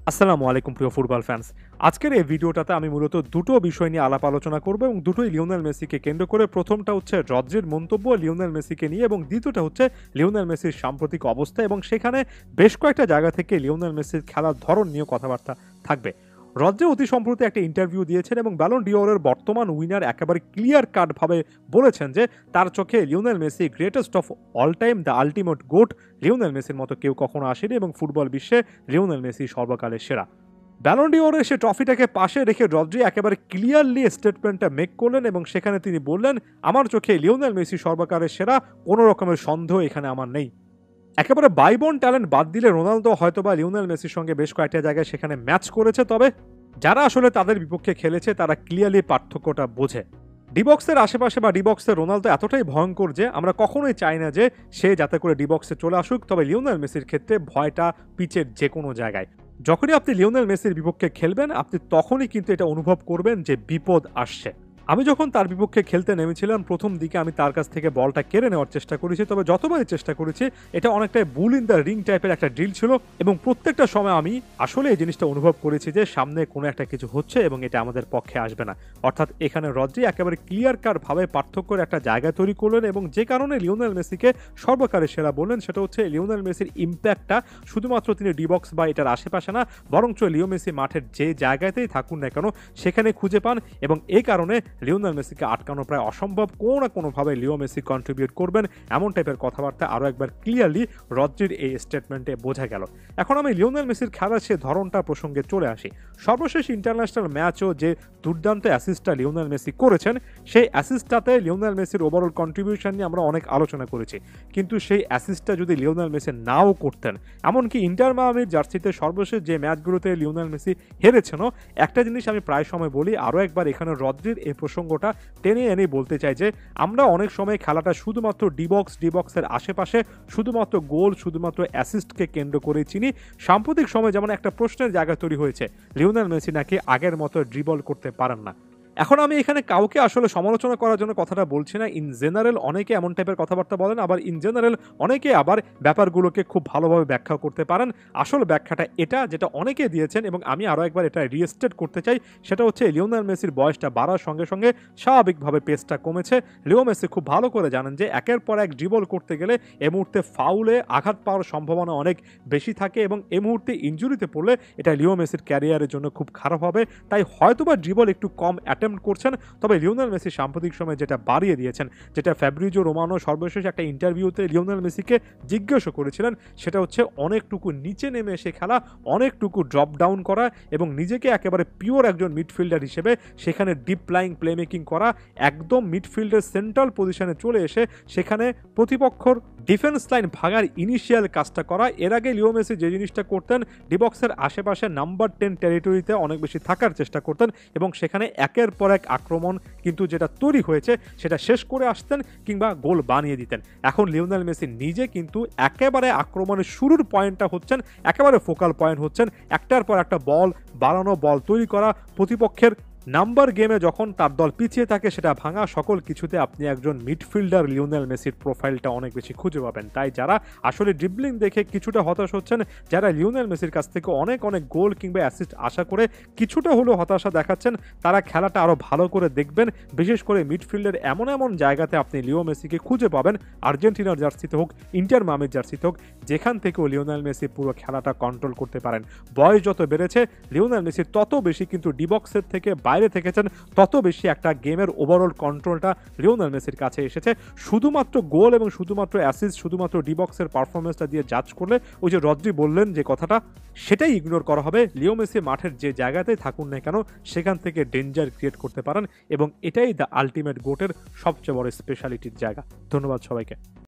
আসসালামু আলাইকুম প্রিয় ফুটবল ফ্যান্স। আজকের এই ভিডিওটাতে আমি মূলত দুটো বিষয় নিয়ে আলাপ আলোচনা করব এবং দুটোই লিওনেল মেসিকে কেন্দ্র করে। প্রথমটা হচ্ছে রদ্রির মন্তব্য লিওনেল মেসিকে নিয়ে এবং দ্বিতীয়টা হচ্ছে লিওনেল মেসির সাম্প্রতিক অবস্থা এবং সেখানে বেশ কয়েকটা জায়গা থেকে লিওনেল মেসির খেলার ধরন নিয়ে কথাবার্তা থাকবে। রদ্রি অতি সম্প্রতি একটা ইন্টারভিউ দিয়েছেন এবং ব্যালন ডিওরের বর্তমান উইনার একেবারে ক্লিয়ার কাট ভাবে বলেছেন যে তার চোখে Lionel Messi greatest of all time, the ultimate goat. Lionel মেসির মতো কেউ কখনো আসেনি এবং ফুটবল বিশ্বে লিওনেল মেসি সর্বকালের সেরা। ব্যালন ডিওরে সে ট্রফিটাকে পাশে রেখে রদ্রি একেবারে ক্লিয়ারলি স্টেটমেন্টটা মেক করলেন এবং সেখানে তিনি বললেন, আমার চোখে লিওনেল মেসি সর্বকালের সেরা, কোনো রকমের সন্দেহ এখানে আমার নেই। একেবারে বাইবন ট্যালেন্ট বাদ দিলে রোনালদো হয়তোবা লিওনেল মেসির সঙ্গে বেশ কয়েকটা জায়গায় সেখানে ম্যাচ করেছে, তবে যারা আসলে তাদের বিপক্ষে খেলেছে তারা ক্লিয়ারলি পার্থক্যটা বোঝে। ডিবক্সের আশেপাশে বা ডিবক্সের রোনালদো এতটাই ভয়ঙ্কর যে আমরা কখনোই চাই না যে সে যাতে করে ডিবক্সে চলে আসুক, তবে লিওনেল মেসির ক্ষেত্রে ভয়টা পিচের যে কোনো জায়গায়। যখনই আপনি লিওনেল মেসির বিপক্ষে খেলবেন আপনি তখনই কিন্তু এটা অনুভব করবেন যে বিপদ আসছে। আমি যখন তার বিপক্ষে খেলতে নেমেছিলাম প্রথম দিকে আমি তার কাছ থেকে বলটা কেড়ে নেওয়ার চেষ্টা করেছি, তবে যতবারই চেষ্টা করেছি এটা অনেকটাই বুল ইন দ্য রিং টাইপের একটা ড্রিল ছিল এবং প্রত্যেকটা সময় আমি আসলে এই জিনিসটা অনুভব করেছি যে সামনে কোনো একটা কিছু হচ্ছে এবং এটা আমাদের পক্ষে আসবে না। অর্থাৎ এখানে রদ্রি একেবারে ক্লিয়ার কাট ভাবে পার্থক্যের একটা জায়গা তৈরি করলেন এবং যে কারণে লিওনেল মেসিকে সর্বকালের সেরা বললেন সেটা হচ্ছে লিওনেল মেসির ইম্প্যাক্টটা শুধুমাত্র তিনি ডিবক্স বা এটার আশেপাশে না, বরঞ্চ লিও মেসি মাঠের যে জায়গাতেই থাকুন না কেন সেখানে খুঁজে পান এবং এই কারণে লিওনেল মেসিকে আটকানো প্রায় অসম্ভব। কোনো না কোনোভাবে লিও মেসি কন্ট্রিবিউট করবেন এমন টাইপের কথাবার্তা আরও একবার ক্লিয়ারলি রদ্রির এই স্টেটমেন্টে বোঝা গেল। এখন আমি লিওনেল মেসির খেলার সে ধরনটা প্রসঙ্গে চলে আসি। সর্বশেষ ইন্টারন্যাশনাল ম্যাচও যে দুর্দান্ত অ্যাসিস্টটা লিওনেল মেসি করেছেন সেই অ্যাসিস্টটাতে লিওনেল মেসির ওভারঅল কন্ট্রিবিউশন নিয়ে আমরা অনেক আলোচনা করেছি, কিন্তু সেই অ্যাসিস্টটা যদি লিওনেল মেসি নাও করতেন, এমনকি ইন্টার মায়ামির জার্সিতে সর্বশেষ যে ম্যাচগুলোতে লিওনেল মেসি হেরেছেনও, একটা জিনিস আমি প্রায় সময় বলি, আরও একবার এখানে রদ্রির এই প্রসঙ্গটা টেনে এনে বলতে চাই যে আমরা অনেক সময় খেলাটা শুধুমাত্র ডিবক্সের আশেপাশে শুধুমাত্র গোল, শুধুমাত্র অ্যাসিস্টকে কেন্দ্র করে চিনি। সাম্প্রতিক সময় যেমন একটা প্রশ্নের জায়গা তৈরি হয়েছে, লিওনেল মেসি নাকি আগের মতো ড্রিবল করতে পারেন না। এখন আমি এখানে কাউকে আসলে সমালোচনা করার জন্য কথাটা বলছি না। ইন জেনারেল অনেকে এমন টাইপের কথাবার্তা বলেন, আবার ইন জেনারেল অনেকে আবার ব্যাপারগুলোকে খুব ভালোভাবে ব্যাখ্যা করতে পারেন। আসল ব্যাখ্যাটা এটা যেটা অনেকে দিয়েছেন এবং আমি আরও একবার এটা রিস্টেট করতে চাই, সেটা হচ্ছে লিওনেল মেসির বয়সটা বাড়ার সঙ্গে সঙ্গে স্বাভাবিকভাবে পেসটা কমেছে। লিও মেসি খুব ভালো করে জানেন যে একের পর এক ড্রিবল করতে গেলে এই মুহূর্তে ফাউলে আঘাত পাওয়ার সম্ভাবনা অনেক বেশি থাকে এবং এই মুহূর্তে ইনজুরিতে পড়লে এটা লিও মেসির ক্যারিয়ারের জন্য খুব খারাপ হবে। তাই হয়তোবা ড্রিবল একটু কম করছেন, তবে লিওনেল মেসি সাম্প্রতিক সময় যেটা বাড়িয়ে দিয়েছেন, যেটা ফ্যাব্রিজো রোমানো সর্বশেষ একটা ইন্টারভিউতে লিওনেল মেসিকে জিজ্ঞাসা করেছিলেন, সেটা হচ্ছে অনেকটুকু নিচে নেমে এসে খেলা, অনেকটুকু ড্রপ ডাউন করা এবং নিজেকে একেবারে পিওর একজন মিডফিল্ডার হিসেবে সেখানে ডিপ প্লাইং প্লেমেকিং করা, একদম মিডফিল্ডের সেন্ট্রাল পজিশনে চলে এসে সেখানে প্রতিপক্ষর ডিফেন্স লাইন ভাঙার ইনিশিয়াল কাজটা করা। এর আগে লিও মেসি যে জিনিসটা করতেন, ডিবক্সের আশেপাশে নাম্বার 10 টেরিটরিতে অনেক বেশি থাকার চেষ্টা করতেন এবং সেখানে একের পর এক আক্রমণ কিন্তু যেটা তৈরি হয়েছে সেটা শেষ করে আসতেন কিংবা গোল বানিয়ে দিতেন। এখন লিওনেল মেসি নিজে কিন্তু একেবারে আক্রমণের শুরুর পয়েন্টটা হচ্ছেন, একেবারে ফোকাল পয়েন্ট হচ্ছেন, একটার পর একটা বল বাড়ানো, বল তৈরি করা, প্রতিপক্ষের নাম্বার গেমে যখন তার দল পিছিয়ে থাকে সেটা ভাঙা, সকল কিছুতে আপনি একজন মিডফিল্ডার লিওনেল মেসির প্রোফাইলটা অনেক বেশি খুঁজে পাবেন। তাই যারা আসলে ড্রিবলিং দেখে কিছুটা হতাশ হচ্ছেন, যারা লিওনেল মেসির কাছ থেকে অনেক গোল কিংবা অ্যাসিস্ট আশা করে কিছুটা হলেও হতাশা দেখাচ্ছেন, তারা খেলাটা আরও ভালো করে দেখবেন। বিশেষ করে মিডফিল্ডের এমন এমন জায়গাতে আপনি লিও মেসিকে খুঁজে পাবেন, আর্জেন্টিনার জার্সিতে হোক, ইন্টার মায়ামির জার্সিতে হোক, যেখান থেকেও লিওনেল মেসি পুরো খেলাটা কন্ট্রোল করতে পারেন। বয়স যত বেড়েছে লিওনেল মেসি তত বেশি কিন্তু ডিবক্সের থেকে বাইরে থেকেছেন, তত বেশি একটা গেমের ওভারঅল কন্ট্রোলটা লিওনেল মেসির কাছে এসেছে। শুধুমাত্র গোল এবং শুধুমাত্র অ্যাসিস্ট, শুধুমাত্র ডিবক্সের পারফরমেন্সটা দিয়ে জাজ করলে ওই যে রদ্রি বললেন যে কথাটা, সেটাই ইগনোর করা হবে। লিও মেসি মাঠের যে জায়গাতেই থাকুন না কেন সেখান থেকে ডেঞ্জার ক্রিয়েট করতে পারেন এবং এটাই দ্য আলটিমেট গোটের সবচেয়ে বড় স্পেশালিটির জায়গা। ধন্যবাদ সবাইকে।